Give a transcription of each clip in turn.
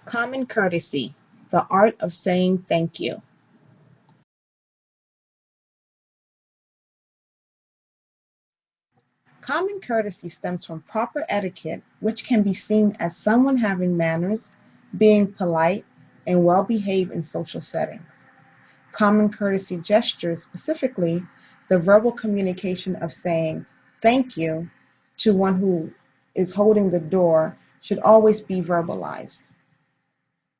Common courtesy, the art of saying thank you. Common courtesy stems from proper etiquette, which can be seen as someone having manners, being polite, and well behaved in social settings. Common courtesy gestures, specifically the verbal communication of saying thank you to one who is holding the door, should always be verbalized.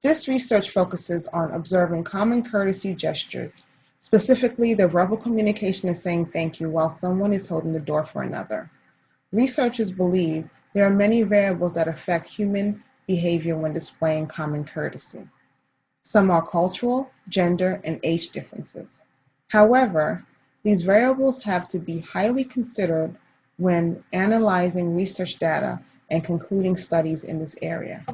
This research focuses on observing common courtesy gestures, specifically the verbal communication of saying thank you while someone is holding the door for another. Researchers believe there are many variables that affect human behavior when displaying common courtesy. Some are cultural, gender, and age differences. However, these variables have to be highly considered when analyzing research data and concluding studies in this area.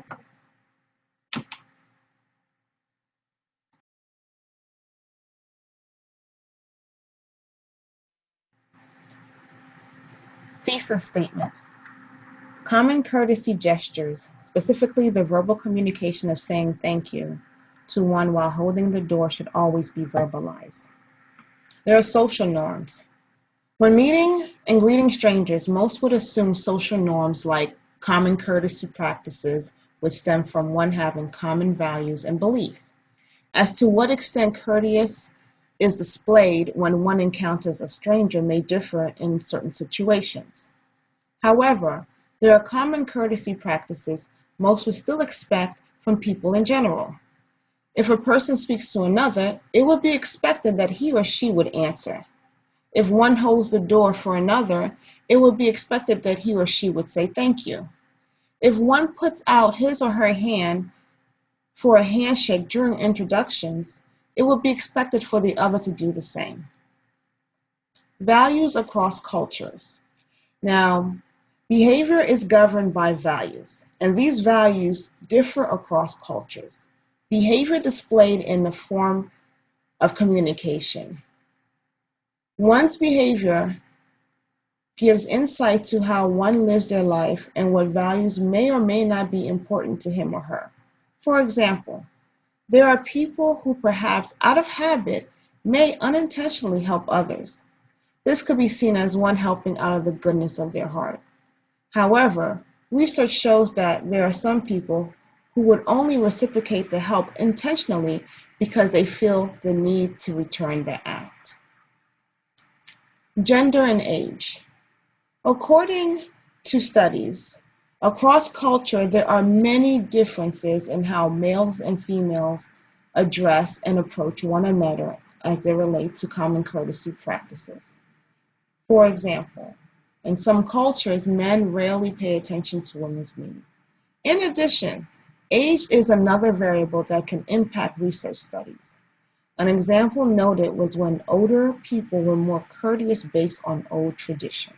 Thesis statement. Common courtesy gestures, specifically the verbal communication of saying thank you to one while holding the door, should always be verbalized. There are social norms. When meeting and greeting strangers, most would assume social norms like common courtesy practices would stem from one having common values and belief. As to what extent courteous is displayed when one encounters a stranger may differ in certain situations. However, there are common courtesy practices most would still expect from people in general. If a person speaks to another, it would be expected that he or she would answer. If one holds the door for another, it would be expected that he or she would say thank you. If one puts out his or her hand for a handshake during introductions, it would be expected for the other to do the same. Values across cultures. Now, behavior is governed by values, and these values differ across cultures. Behavior displayed in the form of communication. One's behavior gives insight to how one lives their life and what values may or may not be important to him or her. For example, there are people who perhaps out of habit may unintentionally help others. This could be seen as one helping out of the goodness of their heart. However, research shows that there are some people who would only reciprocate the help intentionally because they feel the need to return the act. Gender and age. According to studies, across culture there are many differences in how males and females address and approach one another as they relate to common courtesy practices. For example, in some cultures, men rarely pay attention to women's needs. In addition, age is another variable that can impact research studies. An example noted was when older people were more courteous based on old traditions.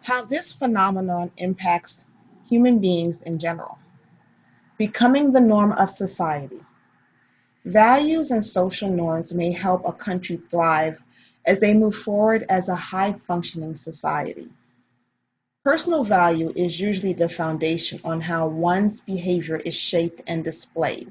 How this phenomenon impacts human beings in general. Becoming the norm of society. Values and social norms may help a country thrive as they move forward as a high-functioning society. Personal value is usually the foundation on how one's behavior is shaped and displayed.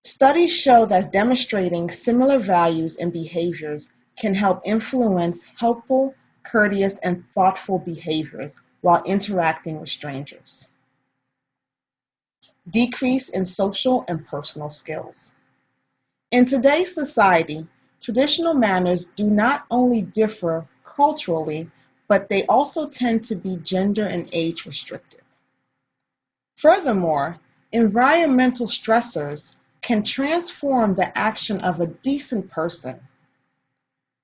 Studies show that demonstrating similar values and behaviors can help influence helpful, courteous, and thoughtful behaviors while interacting with strangers. Decrease in social and personal skills. In today's society, traditional manners do not only differ culturally, but they also tend to be gender and age restrictive. Furthermore, environmental stressors can transform the action of a decent person.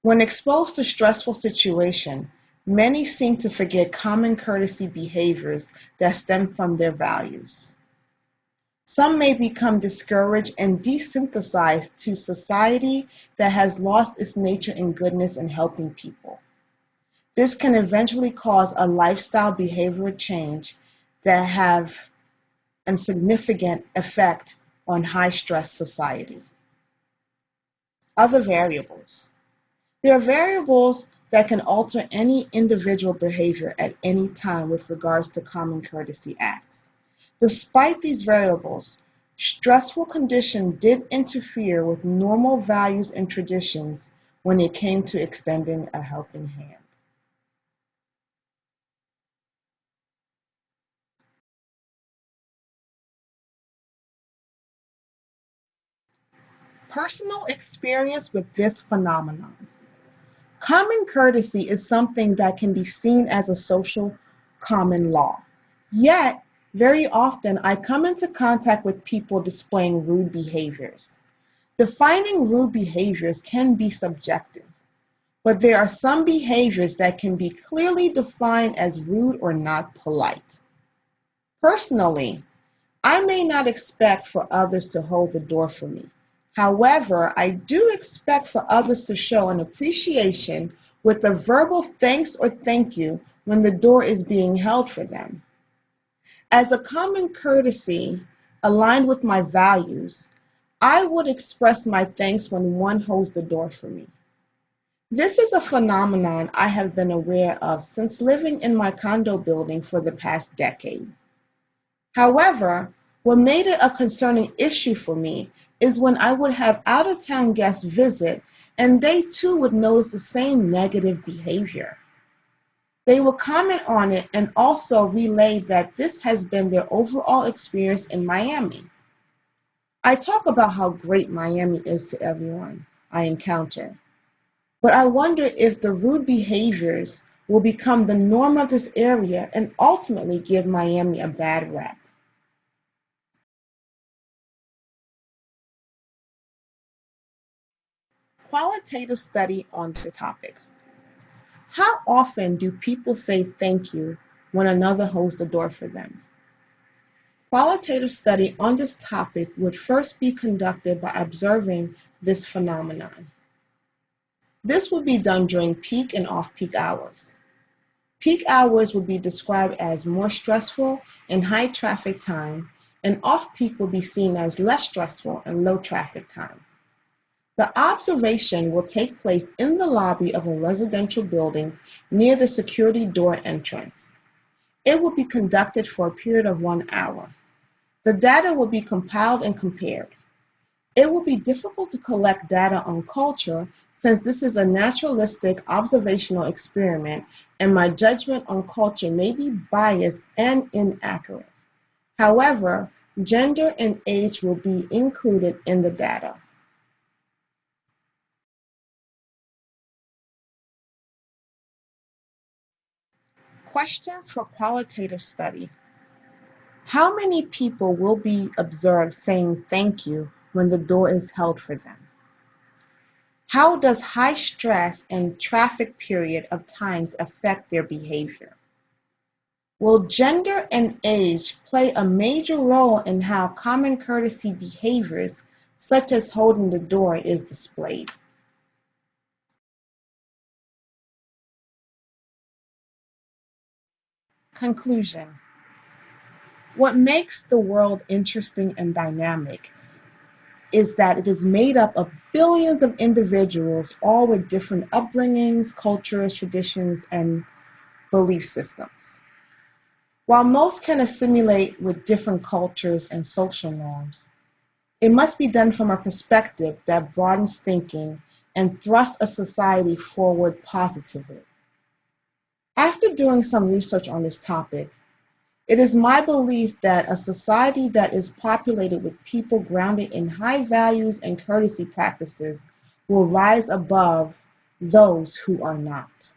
When exposed to stressful situations, many seem to forget common courtesy behaviors that stem from their values. Some may become discouraged and desensitized to society that has lost its nature in goodness and helping people. This can eventually cause a lifestyle behavioral change that have a significant effect on high-stress society. Other variables. There are variables that can alter any individual behavior at any time with regards to common courtesy acts. Despite these variables, stressful conditions did interfere with normal values and traditions when it came to extending a helping hand. Personal experience with this phenomenon. Common courtesy is something that can be seen as a social common law. Yet, very often I come into contact with people displaying rude behaviors. Defining rude behaviors can be subjective, but there are some behaviors that can be clearly defined as rude or not polite. Personally, I may not expect for others to hold the door for me. However, I do expect for others to show an appreciation with a verbal thanks or thank you when the door is being held for them. As a common courtesy aligned with my values, I would express my thanks when one holds the door for me. This is a phenomenon I have been aware of since living in my condo building for the past decade. However, what made it a concerning issue for me is when I would have out-of-town guests visit and they too would notice the same negative behavior. They will comment on it and also relay that this has been their overall experience in Miami. I talk about how great Miami is to everyone I encounter, but I wonder if the rude behaviors will become the norm of this area and ultimately give Miami a bad rap. Qualitative study on the topic. How often do people say thank you when another holds the door for them? Qualitative study on this topic would first be conducted by observing this phenomenon. This would be done during peak and off-peak hours. Peak hours would be described as more stressful and high traffic time, and off-peak will be seen as less stressful and low traffic time. The observation will take place in the lobby of a residential building near the security door entrance. It will be conducted for a period of 1 hour. The data will be compiled and compared. It will be difficult to collect data on culture since this is a naturalistic observational experiment and my judgment on culture may be biased and inaccurate. However, gender and age will be included in the data. Questions for qualitative study. How many people will be observed saying thank you when the door is held for them? How does high stress and traffic period of times affect their behavior? Will gender and age play a major role in how common courtesy behaviors, such as holding the door, is displayed? Conclusion. What makes the world interesting and dynamic is that it is made up of billions of individuals, all with different upbringings, cultures, traditions, and belief systems. While most can assimilate with different cultures and social norms, it must be done from a perspective that broadens thinking and thrusts a society forward positively. After doing some research on this topic, it is my belief that a society that is populated with people grounded in high values and courtesy practices will rise above those who are not.